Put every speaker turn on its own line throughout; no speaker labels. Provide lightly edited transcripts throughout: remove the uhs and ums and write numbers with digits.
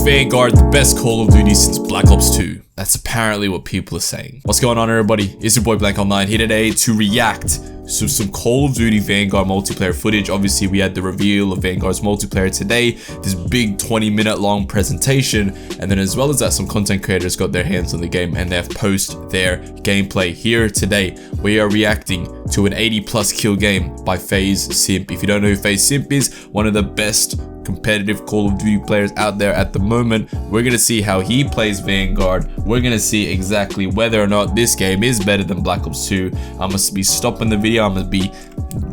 Vanguard the best Call of Duty since Black Ops 2? That's apparently what people are saying. What's going on, everybody? It's your boy BlancOnline here today to react to some Call of Duty Vanguard multiplayer footage. Obviously, we had the reveal of Vanguard's multiplayer today, this big 20-minute long presentation, and then as well as that, some content creators got their hands on the game and they have posted their gameplay. Here today, we are reacting to an 80+ kill game by FaZe Simp. If you don't know who FaZe Simp is, one of the best competitive Call of Duty players out there at the moment. We're gonna see how he plays Vanguard. We're gonna see exactly whether or not this game is better than Black Ops 2. I must be stopping the video. I'm gonna be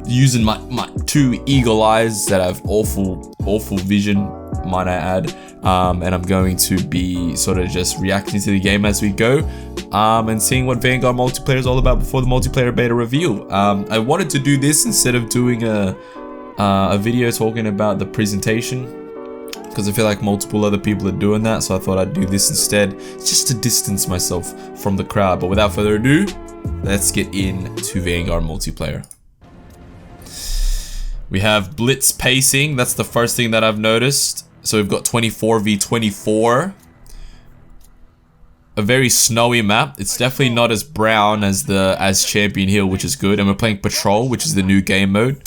using my two eagle eyes that have awful vision, might I add, and I'm going to be sort of just reacting to the game as we go, and seeing what Vanguard multiplayer is all about before the multiplayer beta reveal. I wanted to do this instead of doing a video talking about the presentation, because I feel like multiple other people are doing that, so I thought I'd do this instead, just to distance myself from the crowd. But without further ado, let's get into Vanguard multiplayer. We have blitz pacing. That's the first thing that I've noticed. So we've got 24v24. A very snowy map. It's definitely not as brown as Champion Hill, which is good. And we're playing Patrol, which is the new game mode.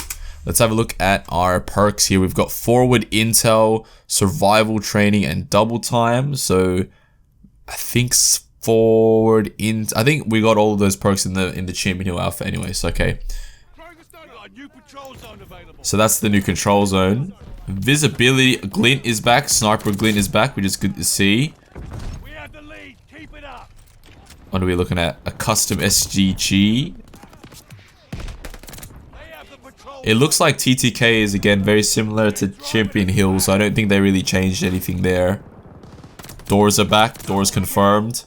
Let's have a look at our perks here. We've got forward intel, survival training, and double time. So I think I think we got all of those perks in the Champion Hill alpha anyway. So okay. So that's the new control zone. Visibility glint is back. Sniper glint is back, which is good to see. What are we looking at? A custom SGG. It looks like TTK is again very similar to Champion Hill, so I don't think they really changed anything there. Doors are back, doors confirmed.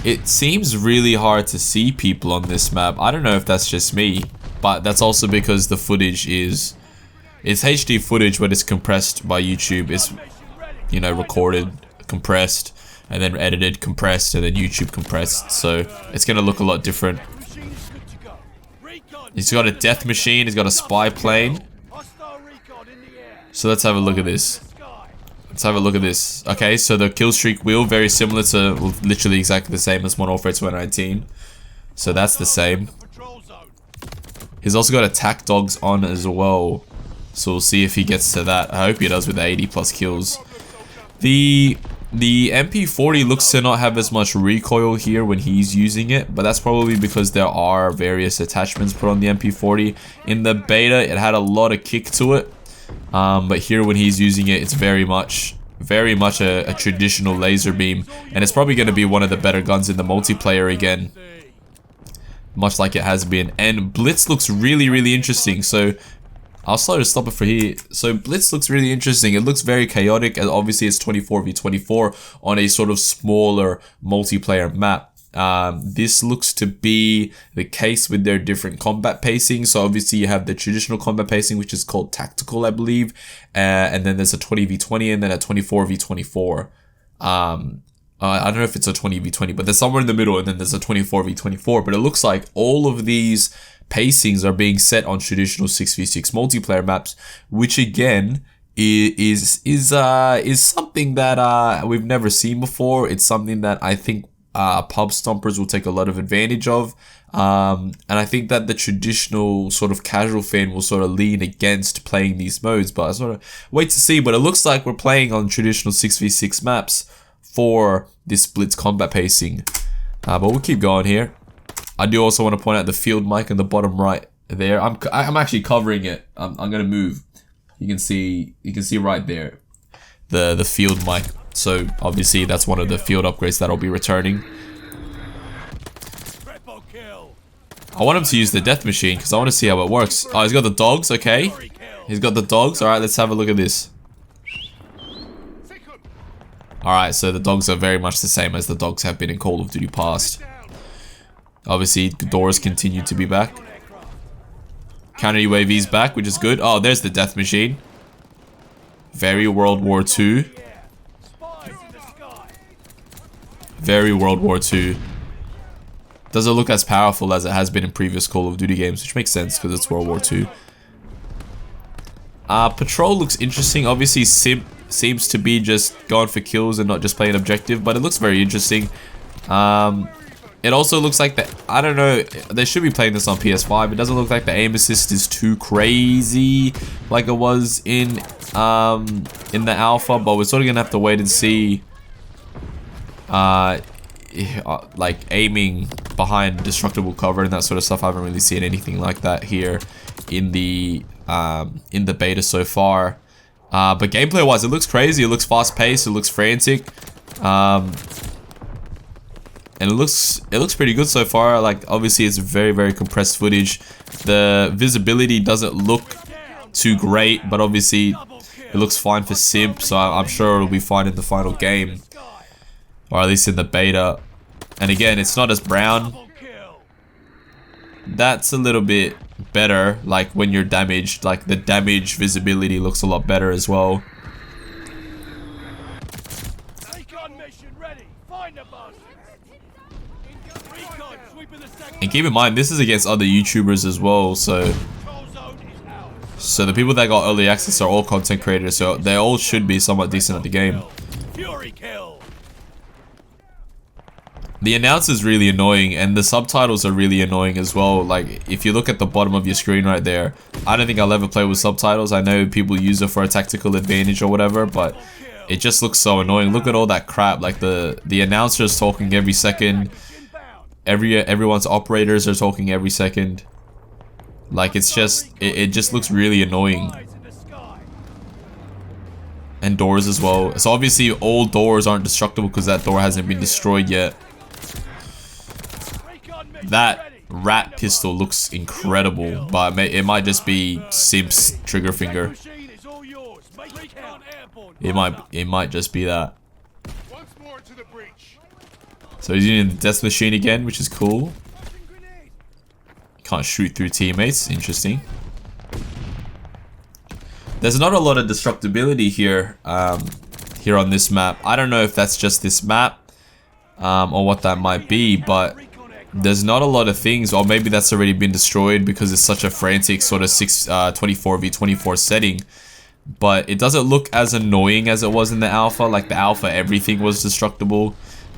It seems really hard to see people on this map. I don't know if that's just me, but that's also because the footage it's HD footage, but it's compressed by YouTube. It's, you know, recorded, compressed, and then edited, compressed, and then YouTube compressed, so it's gonna look a lot different. He's got a death machine, he's got a spy plane. So let's have a look at this. Let's have a look at this. Okay, so the kill streak wheel, very similar to, literally exactly the same as Modern Warfare 2019. So that's the same. He's also got attack dogs on as well. So we'll see if he gets to that. I hope he does with 80+ kills. The MP40 looks to not have as much recoil here when he's using it, but that's probably because there are various attachments put on the MP40. In the beta, it had a lot of kick to it, but here when he's using it, it's very much a traditional laser beam, and it's probably going to be one of the better guns in the multiplayer again, much like it has been. And Blitz looks really interesting, so I'll start to stop it for here. So Blitz looks really interesting. It looks very chaotic, and obviously it's 24v24 on a sort of smaller multiplayer map. This looks to be the case with their different combat pacing. So obviously you have the traditional combat pacing, which is called tactical, I believe, and then there's a 20v20 and then a 24v24. I don't know if it's a 20v20, but there's somewhere in the middle, and then there's a 24v24. But it looks like all of these pacings are being set on traditional 6v6 multiplayer maps, which again is something that we've never seen before. It's something that I think pub stompers will take a lot of advantage of, and I think that the traditional sort of casual fan will sort of lean against playing these modes, but I sort of wait to see. But it looks like we're playing on traditional 6v6 maps for this blitz combat pacing, but we'll keep going here. I do also want to point out the field mic in the bottom right there. I'm actually covering it. I'm gonna move. You can see right there the field mic. So obviously that's one of the field upgrades that I'll be returning. I want him to use the death machine because I want to see how it works. Oh, he's got the dogs. Okay, he's got the dogs. All right, let's have a look at this. All right, so the dogs are very much the same as the dogs have been in Call of Duty past. Obviously, the doors continue to be back. Counter UAV's back, which is good. Oh, there's the death machine. Very World War II. Very World War II. Doesn't look as powerful as it has been in previous Call of Duty games, which makes sense because it's World War II. Patrol looks interesting. Obviously, Simp seems to be just going for kills and not just playing objective, but it looks very interesting. It also looks like that, I don't know, they should be playing this on PS5. It doesn't look like the aim assist is too crazy like it was in the alpha, but we're sort of gonna have to wait and see. Like aiming behind destructible cover and that sort of stuff. I haven't really seen anything like that here in the beta so far. But gameplay wise, it looks crazy. It looks fast paced. It looks frantic. And it looks pretty good so far. Like, obviously it's very compressed footage. The visibility doesn't look too great, but obviously it looks fine for Simp, so I'm sure it'll be fine in the final game, or at least in the beta. And again, it's not as brown. That's a little bit better. Like when you're damaged, like the damage visibility looks a lot better as well. And keep in mind, this is against other YouTubers as well, so the people that got early access are all content creators, so they all should be somewhat decent at the game. The announcer is really annoying, and the subtitles are really annoying as well. Like, if you look at the bottom of your screen right there, I don't think I'll ever play with subtitles. I know people use it for a tactical advantage or whatever, but it just looks so annoying. Look at all that crap. Like, the announcer is talking every second. Everyone's operators are talking every second. Like, it's just, it just looks really annoying. And doors as well. So obviously all doors aren't destructible because that door hasn't been destroyed yet. That rat pistol looks incredible, but it might just be Simp's trigger finger. It might just be that. So he's using the death machine again, which is cool. Can't shoot through teammates. Interesting. There's not a lot of destructibility here, here on this map. I don't know if that's just this map, or what that might be, but there's not a lot of things, or maybe that's already been destroyed because it's such a frantic sort of 24v24 setting. But it doesn't look as annoying as it was in the alpha. Like the alpha, everything was destructible.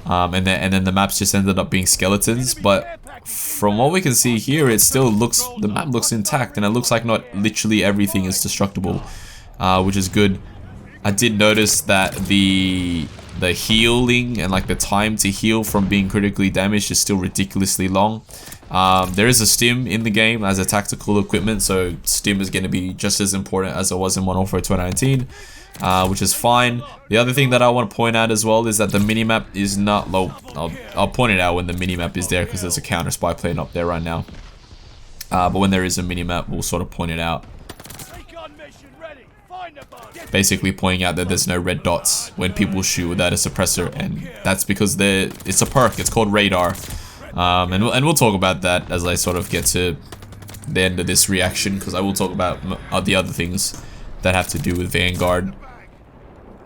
And then the maps just ended up being skeletons. But from what we can see here, it still looks, the map looks intact, and it looks like not literally everything is destructible, which is good. I did notice that the healing and like the time to heal from being critically damaged is still ridiculously long. There is a stim in the game as a tactical equipment, so stim is going to be just as important as it was in Modern Warfare 2019. Which is fine. The other thing that I want to point out as well is that the minimap is not low. I'll point it out when the minimap is there because there's a counter spy plane up there right now. But when there is a minimap, we'll sort of point it out. Basically pointing out that there's no red dots when people shoot without a suppressor, and that's because it's a perk. It's called radar. And we'll talk about that as I sort of get to the end of this reaction, because I will talk about the other things that have to do with Vanguard.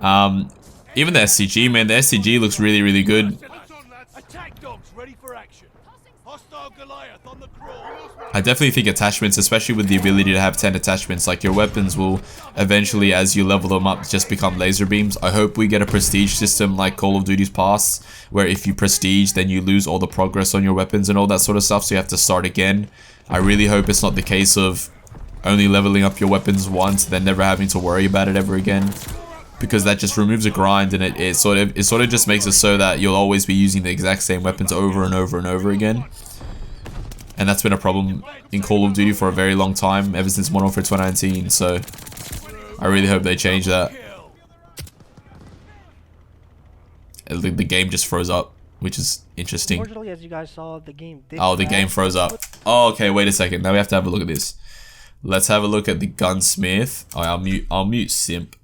Even the SCG, man, the SCG looks really good. I definitely think attachments, especially with the ability to have 10 attachments, like your weapons will eventually, as you level them up, just become laser beams. I hope we get a prestige system like Call of Duty's past, where if you prestige, then you lose all the progress on your weapons and all that sort of stuff, so you have to start again. I really hope it's not the case of only leveling up your weapons once, then never having to worry about it ever again, because that just removes a grind, and it sort of just makes it so that you'll always be using the exact same weapons over and over again. And that's been a problem in Call of Duty for a very long time, ever since Modern Warfare 2019, so I really hope they change that. The game just froze up, which is interesting.
Unfortunately, as you guys saw, the game did
the game froze up. Oh, okay, wait a second. Now we have to have a look at this. Let's have a look at the Gunsmith. Oh, I'll mute Simp,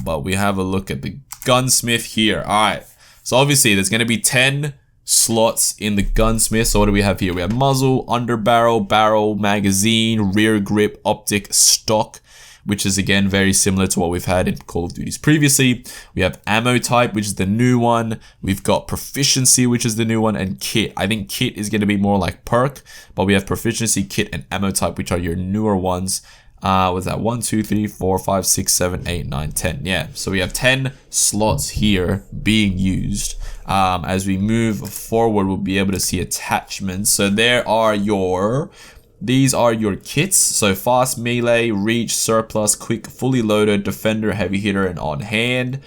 but we have a look at the Gunsmith here. Alright, so obviously there's going to be 10 slots in the Gunsmith. So what do we have here? We have muzzle, underbarrel, barrel, magazine, rear grip, optic, stock, which is again very similar to what we've had in Call of Duties previously. We have ammo type, which is the new one. We've got proficiency, which is the new one, and kit. I think kit is going to be more like perk, but we have proficiency, kit, and ammo type, which are your newer ones. Was that 1, 2, 3, 4, 5, 6, 7, 8, 9, 10? Yeah, so we have 10 slots here being used. As we move forward, we'll be able to see attachments. So these are your kits. So fast melee, reach, surplus, quick, fully loaded, defender, heavy hitter, and on hand.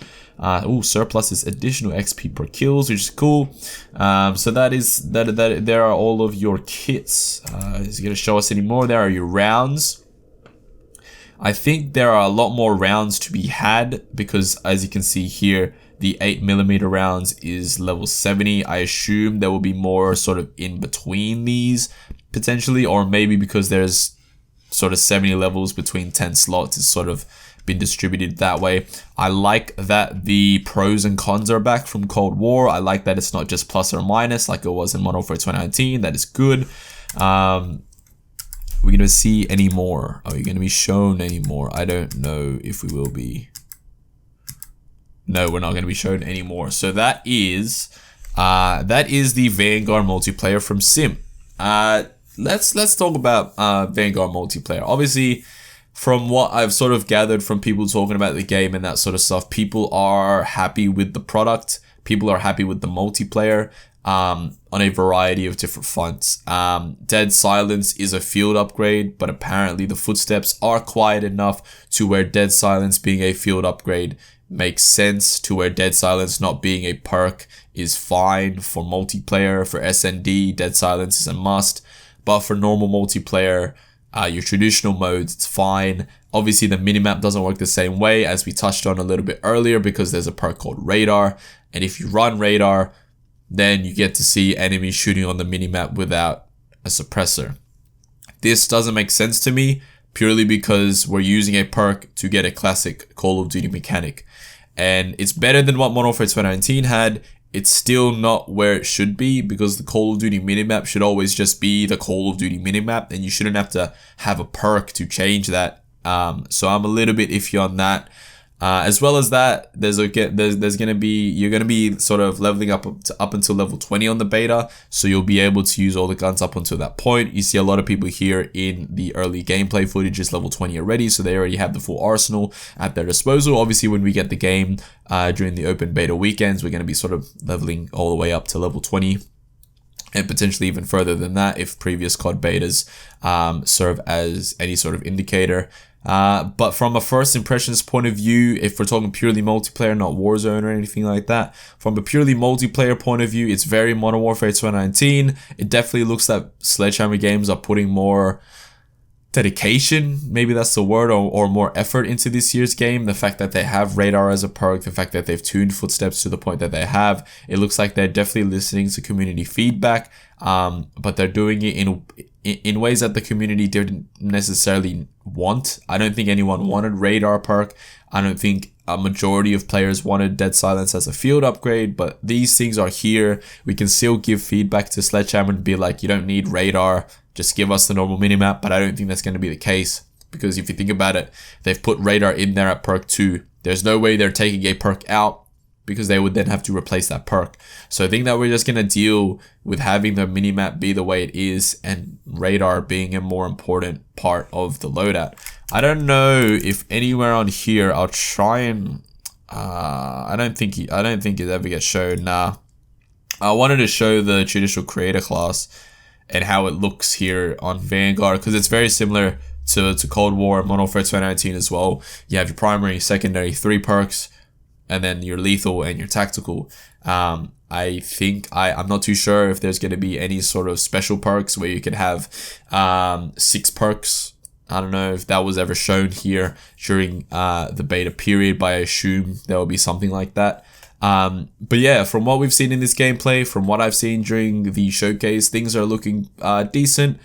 Surplus is additional XP per kills, which is cool. So there are all of your kits. Is it going to show us any more? There are your rounds. I think there are a lot more rounds to be had because, as you can see here, the 8mm rounds is level 70. I assume there will be more sort of in between these potentially, or maybe because there's sort of 70 levels between 10 slots, it's sort of been distributed that way. I like that the pros and cons are back from Cold War. I like that it's not just plus or minus like it was in Modern Warfare 2019. That is good. We're going to see any more. Are we going to be shown any more? I don't know if we will be. No, we're not going to be shown any more. So that is the Vanguard multiplayer from Simp. Let's talk about Vanguard multiplayer. Obviously, from what I've sort of gathered from people talking about the game and that sort of stuff, people are happy with the product. People are happy with the multiplayer. On a variety of different fronts. Dead Silence is a field upgrade, but apparently the footsteps are quiet enough to where Dead Silence being a field upgrade makes sense, to where Dead Silence not being a perk is fine. For multiplayer, for SND, Dead Silence is a must, but for normal multiplayer, your traditional modes, it's fine. Obviously, the minimap doesn't work the same way as we touched on a little bit earlier because there's a perk called Radar, and if you run Radar, then you get to see enemies shooting on the minimap without a suppressor. This doesn't make sense to me purely because we're using a perk to get a classic Call of Duty mechanic. And it's better than what Modern Warfare 2019 had. It's still not where it should be because the Call of Duty minimap should always just be the Call of Duty minimap and you shouldn't have to have a perk to change that. So I'm a little bit iffy on that. As well as that, you're gonna be sort of leveling up until level 20 on the beta, so you'll be able to use all the guns up until that point. You see a lot of people here in the early gameplay footage is level 20 already, so they already have the full arsenal at their disposal. Obviously, when we get the game during the open beta weekends, we're gonna be sort of leveling all the way up to level 20. And potentially even further than that if previous COD betas serve as any sort of indicator. But from a first impressions point of view, if we're talking purely multiplayer, not Warzone or anything like that, from a purely multiplayer point of view, it's very Modern Warfare 2019. It definitely looks like Sledgehammer Games are putting more dedication, maybe that's the word, or more effort into this year's game. The fact that they have Radar as a perk, the fact that they've tuned footsteps to the point that they have, it looks like they're definitely listening to community feedback, but they're doing it in ways that the community didn't necessarily want. I don't think anyone wanted Radar perk. I don't think a majority of players wanted Dead Silence as a field upgrade, but these things are here. We can still give feedback to Sledgehammer and be like, you don't need Radar, just give us the normal minimap. But I don't think that's going to be the case, because if you think about it, they've put Radar in there at perk 2. There's no way they're taking a perk out, because they would then have to replace that perk. So I think that we're just going to deal with having the minimap be the way it is and Radar being a more important part of the loadout. I don't know if anywhere on here, I'll try and I don't think it ever gets shown. Nah. I wanted to show the traditional creator class and how it looks here on Vanguard, because it's very similar to Cold War and Modern Warfare 2019 as well. You have your primary, secondary, 3 perks, and then your lethal and your tactical. I think I'm not too sure if there's going to be any sort of special perks where you can have 6 perks. I don't know if that was ever shown here during the beta period, but I assume there will be something like that. But yeah, from what we've seen in this gameplay, from what I've seen during the showcase, things are looking decent.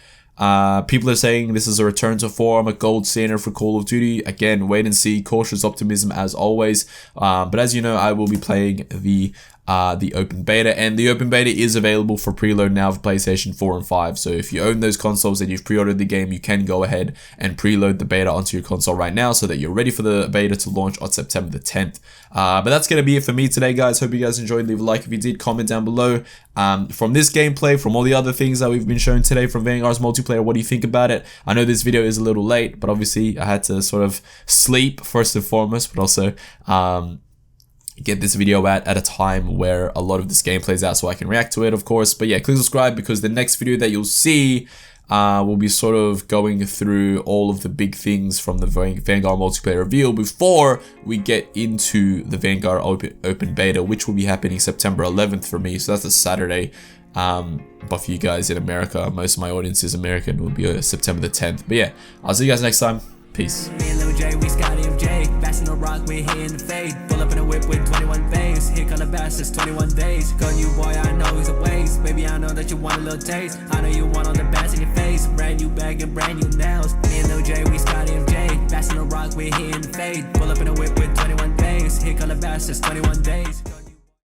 People are saying this is a return to form, a gold standard for Call of Duty. Again, wait and see, cautious optimism as always. But as you know, I will be playing the the open beta, and the open beta is available for preload now for PlayStation 4 and 5. So if you own those consoles and you've pre-ordered the game, you can go ahead and preload the beta onto your console right now so that you're ready for the beta to launch on September the 10th. But that's going to be it for me today, guys. Hope you guys enjoyed. Leave a like if you did, comment down below. From this gameplay, from all the other things that we've been shown today from Vanguard's multiplayer, what do you think about it? I know this video is a little late, but obviously I had to sort of sleep first and foremost, but also get this video at a time where a lot of this gameplay is out so I can react to it, of course. But yeah, click subscribe because the next video that you'll see will be sort of going through all of the big things from the Vanguard multiplayer reveal before we get into the Vanguard open beta, which will be happening September 11th for me. So that's a Saturday. But for you guys in America, most of my audience is American, will be September the 10th. But yeah, I'll see you guys next time. Peace.
Me and Lil J, we Scotty MJ. Bashing the rock, we hitting the fade. Pull up in a whip with 21 veins. Here come the bastards, 21 days. Gun you boy, I know he's a waste. Baby, I know that you want a little taste. I know you want all the bass in your face. Brand new bag and brand new nails. Me and Lil J, we Scotty MJ. Bashing the rock, we hitting the fade. Pull up in a whip with 21 veins. Here come the bastards, 21 days.